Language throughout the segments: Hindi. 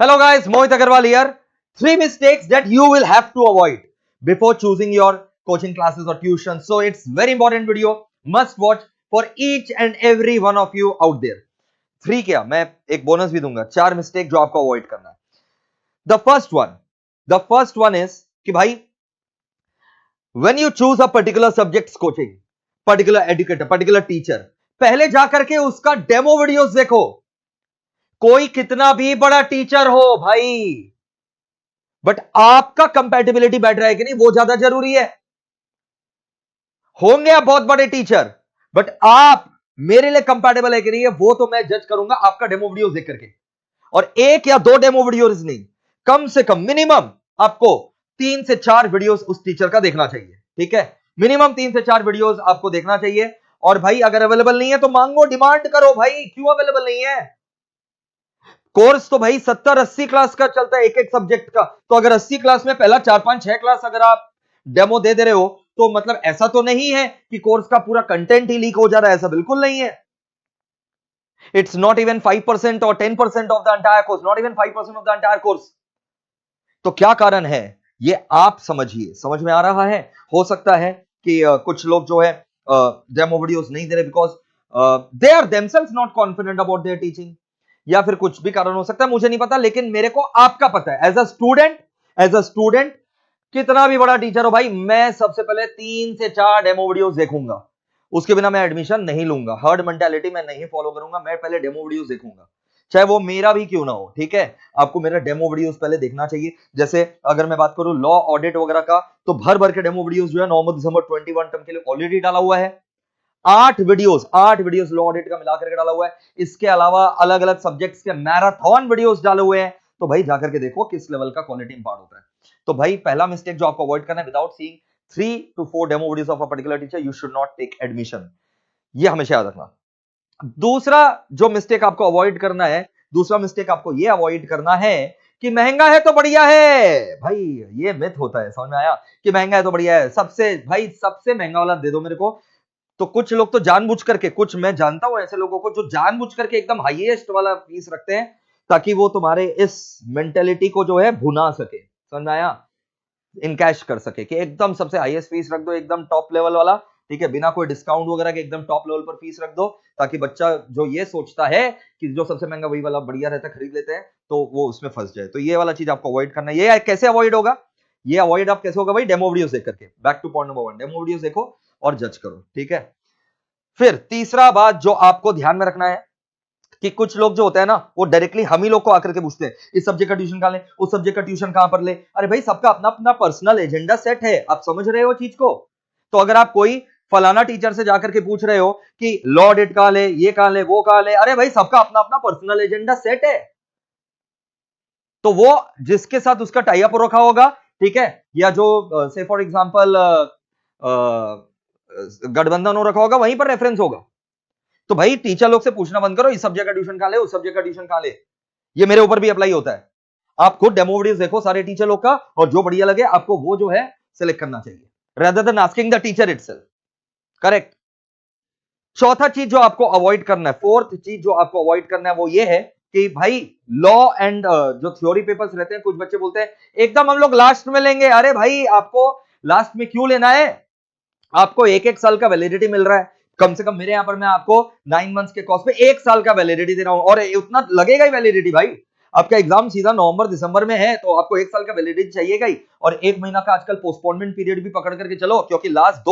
Hello guys, Mohit Agarwal here. 3 mistakes that you will have to avoid before choosing your coaching classes or tuition. So it's very important video, must watch for each and every one of you out there. 3 क्या मैं एक बोनस भी दूंगा, 4 मिस्टेक जो आपको अवॉइड करना है. The first one is कि भाई when you choose a particular subject's coaching, particular educator, particular teacher, पहले जा करके उसका डेमो वीडियोस देखो. कोई कितना भी बड़ा टीचर हो भाई, बट आपका कंपैटिबिलिटी बैठ रहा है कि नहीं वो ज्यादा जरूरी है. होंगे आप बहुत बड़े टीचर, बट आप मेरे लिए कंपैटिबल है कि नहीं है वो तो मैं जज करूंगा आपका डेमो वीडियोस देख करके. और 1 या 2 डेमो वीडियोस नहीं, कम से कम मिनिमम आपको 3 से 4 वीडियोस उस टीचर का देखना चाहिए. ठीक है, मिनिमम 3 से 4 वीडियोस आपको देखना चाहिए. और भाई अगर अवेलेबल नहीं है तो मांगो, डिमांड करो. भाई क्यों अवेलेबल नहीं है? कोर्स तो भाई 70-80 क्लास का चलता है एक एक सब्जेक्ट का. तो अगर 80 क्लास में पहला 4-5-6 क्लास अगर आप डेमो दे रहे हो तो मतलब ऐसा तो नहीं है कि कोर्स का पूरा कंटेंट ही लीक हो जा रहा है. ऐसा बिल्कुल नहीं है. इट्स नॉट इवन 5% और 10% of the entire course, not even 5% of the entire course. तो क्या कारण है ये आप समझिए. समझ में आ रहा है? हो सकता है कि कुछ लोग जो है डेमो वीडियोस नहीं दे रहे because they are themselves not confident about their teaching, या फिर कुछ भी कारण हो सकता है, मुझे नहीं पता. लेकिन मेरे को आपका पता है. एज अ स्टूडेंट कितना भी बड़ा टीचर हो भाई, मैं सबसे पहले 3 से 4 डेमो वीडियोस देखूंगा. उसके बिना मैं एडमिशन नहीं लूंगा. हर्ड मेंटालिटी मैं नहीं फॉलो करूंगा. मैं पहले डेमो वीडियोस देखूंगा, चाहे वो मेरा भी क्यों ना हो. ठीक है, आपको मेरा डेमो वीडियोस पहले देखना चाहिए. जैसे अगर मैं बात करूं लॉ ऑडिट वगैरह का, तो भर भर के डेमो वीडियोस जो है नवंबर दिसंबर 21 टर्म के लिए ऑलरेडी डाला हुआ है. 8 वीडियोस लॉ ऑडिट का मिला करके डाला हुआ है. इसके अलावा अलग अलग सब्जेक्ट्स के मैराथन वीडियोस डाले हुए हैं. तो भाई जाकर के देखो किस लेवल का क्वालिटी इंपार्ट होता है. तो भाई पहला मिस्टेक जो आपको अवॉइड करना है, without seeing 3 to 4 demo videos of a particular teacher you should not take admission. ये हमेशा याद रखना. दूसरा जो मिस्टेक आपको अवॉइड करना है, दूसरा मिस्टेक आपको ये अवॉइड करना है कि महंगा है तो बढ़िया है. भाई ये मिथ होता है, समझ में आया? कि महंगा है तो बढ़िया है, सबसे महंगा वाला दे दो मेरे को. तो कुछ लोग तो जानबूझ करके, कुछ मैं जानता हूं ऐसे लोगों को जो जानबूझ करके एकदम हाईएस्ट वाला फीस रखते हैं ताकि वो तुम्हारे इस मेंटेलिटी को जो है भुना सके. समझ में आया? इनकैश कर सके कि एकदम सबसे हाईएस्ट फीस रख दो, एकदम टॉप लेवल वाला. ठीक है, बिना कोई डिस्काउंट वगैरह के एकदम टॉप लेवल पर फीस रख दो, ताकि बच्चा जो ये सोचता है कि जो सबसे महंगा वही वाला बढ़िया रहता है, खरीद लेते हैं, तो वो उसमें फंस जाए. तो ये वाला चीज आपको अवॉइड करना है. ये कैसे अवॉइड होगा? ये अवॉइड आप कैसे होगा भाई? डेमो वीडियोस देख करके. Back two point number 1, demo videos देखो और जज करो. ठीक है. फिर तीसरा बात जो आपको ध्यान में रखना है कि कुछ लोग जो होते हैं ना, वो डायरेक्टली हम ही लोग को आकर के पूछते हैं इस सब्जेक्ट का ट्यूशन कहां ले, उस सब्जेक्ट का ट्यूशन कहां पर ले. अरे भाई सबका अपना अपना पर्सनल एजेंडा सेट है. आप समझ रहे हो चीज को? तो अगर आप कोई फलाना टीचर से जाकर के पूछ रहे हो कि लॉ ऑडिट कहां ले, ये कहां ले, वो कहां ले, अरे भाई सबका अपना अपना पर्सनल एजेंडा सेट है. तो वो जिसके साथ उसका टाई अप रखा होगा, ठीक है, या जो से फॉर एग्जांपल गठबंधन हो रखा होगा, वहीं पर रेफरेंस होगा. तो भाई टीचर लोग से पूछना बंद करो इस सब्जेक्ट का ट्यूशन कहां ले, उस सब्जेक्ट का ट्यूशन कहां ले. ये मेरे ऊपर भी अप्लाई होता है. आप खुद डेमो वीडियोस देखो सारे टीचर लोग का, और जो बढ़िया लगे आपको वो जो है सिलेक्ट करना चाहिए, rather than asking the teacher itself. Correct. चौथा चीज जो आपको अवॉइड करना है, फोर्थ चीज जो आपको अवॉइड करना है, वो ये है कि भाई लॉ एंड जो थ्योरी पेपर्स रहते हैं, कुछ बच्चे बोलते हैं एकदम हम लोग लास्ट में लेंगे. अरे भाई आपको लास्ट में क्यों लेना है? आपको 1-1 साल का वैलिडिटी मिल रहा है. कम से कम मेरे यहां पर मैं आपको 9 मंथ्स के कॉस्ट पे 1 साल का वैलिडिटी दे रहा हूं, और उतना लगेगा ही वैलिडिटी. भाई आपका एग्जाम सीधा नवंबर दिसंबर में है, तो आपको 1 साल का वैलिडिटी चाहिएगा ही. और 1 महीना का आजकल पोस्टपोनमेंट पीरियड भी पकड़ करके चलो, क्योंकि लास्ट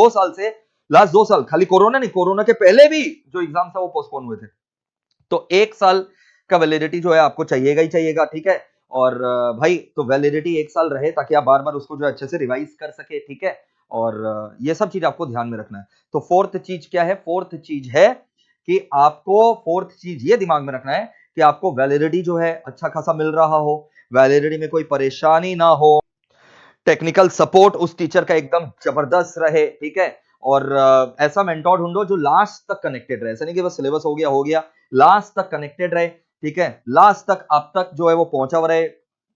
2 साल खाली कोरोना नहीं, कोरोना के पहले भी जो एग्जाम था वो पोस्टपोन हुए थे. तो 1 साल का वैलिडिटी जो है आपको चाहिएगा ही चाहिएगा. ठीक है. और भाई तो वैलिडिटी 1 साल रहे ताकि आप बार बार उसको जो अच्छे से रिवाइज कर सके. ठीक है. और ये सब चीज आपको ध्यान में रखना है. तो फोर्थ चीज क्या है? फोर्थ चीज है कि आपको फोर्थ चीज ये दिमाग में रखना है कि आपको वैलिडिटी जो है अच्छा खासा मिल रहा हो, वैलिडिटी में कोई परेशानी ना हो, टेक्निकल सपोर्ट उस टीचर का एकदम जबरदस्त रहे. ठीक है. और ऐसा मेंटोर ढूंढो जो लास्ट तक कनेक्टेड रहे. ऐसा नहीं कि बस सिलेबस हो गया, लास्ट तक कनेक्टेड रहे. ठीक है. लास्ट तक आप तक जो है वो पहुंचा हुआ रहे,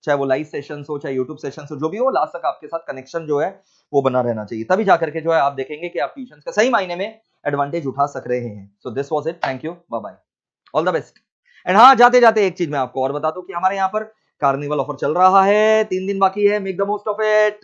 चाहे वो लाइव सेशंस हो, चाहे यूट्यूब सेशंस हो, जो भी हो, लास्ट तक आपके साथ कनेक्शन जो है वो बना रहना चाहिए. तभी जाकर के जो है आप देखेंगे कि आप ट्यूशन का सही मायने में एडवांटेज उठा सक रहे हैं. So this was it. Thank you, bye bye, all the best. And हाँ, जाते जाते एक चीज मैं आपको और बता दूं कि हमारे यहाँ पर कार्निवल ऑफर चल रहा है, 3 दिन बाकी है, make the most of it.